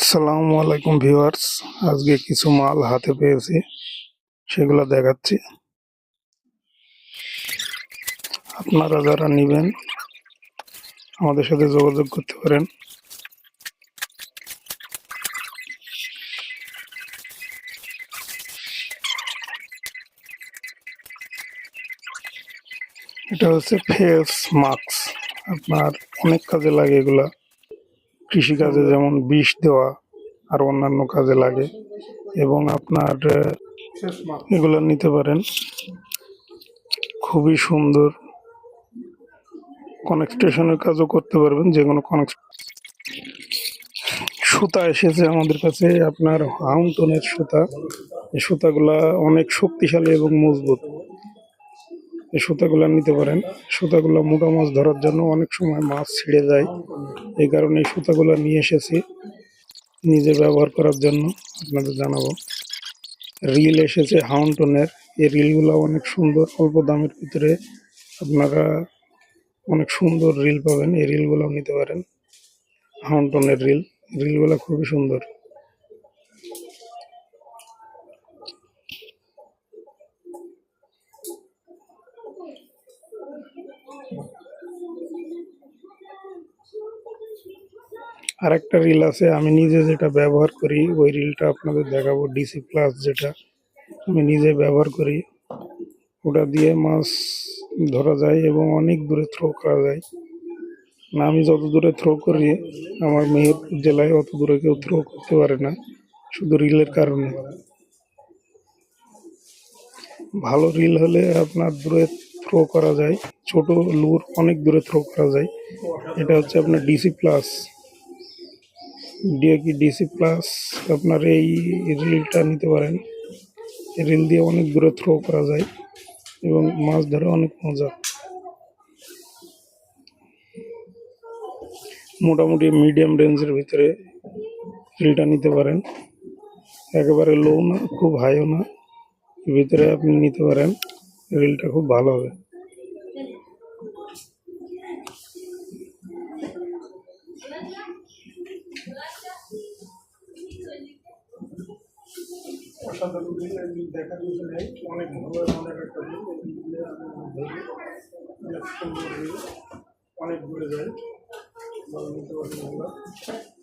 আসসালামু আলাইকুম ভিউয়ার্স, আজকে কিছু মাল হাতে পেয়েছি, সেগুলো দেখাচ্ছি। আপনারা যারা নেবেন আমাদের সাথে যোগাযোগ করতে পারেন। এটা হচ্ছে ফেস মাস্ক। আপনার অনেক কাজে লাগে এগুলা, কৃষিকাজে যেমন বিষ দেওয়া আর অন্যান্য কাজে লাগে। এবং আপনার এগুলো নিতে পারেন, খুবই সুন্দর। কনেকস্টেশনের কাজও করতে পারবেন, যে কোনো সুতা এসেছে আমাদের কাছে, আপনার হাউন্টনের সুতা। এই সুতাগুলা অনেক শক্তিশালী এবং মজবুত। এই সুতাগুলা নিতে পারেন। সুতাগুলা মোটা মাছ ধরার জন্য অনেক সময় মাছ ছিঁড়ে যায়, এই কারণে এই সুতাগুলা নিয়ে এসেছি নিজে ব্যবহার করার জন্য। আপনাদের জানাবো, রিল এসেছে হাউন্টনের। এই রিলগুলো অনেক সুন্দর, অল্প দামের ভিতরে আপনারা অনেক সুন্দর রিল পাবেন। এই রিলগুলোও নিতে পারেন, হাউন্টনের রিলগুলো খুবই সুন্দর। আরেকটা রিল আছে, আমি নিজে যেটা ব্যবহার করি ওই রিলটা আপনাদের দেখাবো। ডিসি প্লাস, যেটা আমি নিজে ব্যবহার করি, ওটা দিয়ে মাছ ধরা যায় এবং অনেক দূরে থ্রো করা যায়। না, আমি যত দূরে থ্রো করি, আমার মেহেরপুর জেলায় অত দূরে কেউ থ্রো করতে পারে না, শুধু রিলের কারণে। ভালো রিল হলে আপনার দূরে থ্রো করা যায়, ছোট লুর অনেক দূরে থ্রো করা যায়। এটা হচ্ছে আপনার ডিসি প্লাস, ডিসি প্লাস। আপনার এই রিলটা নিতে পারেন। রিল দিয়ে অনেক দূরে থ্রো করা যায় এবং মাছ ধরে অনেক মজা। মোটামুটি মিডিয়াম রেঞ্জের ভিতরে রিলটা নিতে পারেন, একেবারে লো না, খুব হাইও না, ভিতরে আপনি নিতে পারেন। রিলটা খুব ভালো হবে। দেখার কিছু নেই, অনেক ভালো, অনেক একটা অনেক দূরে যায়, নিতে পারেন।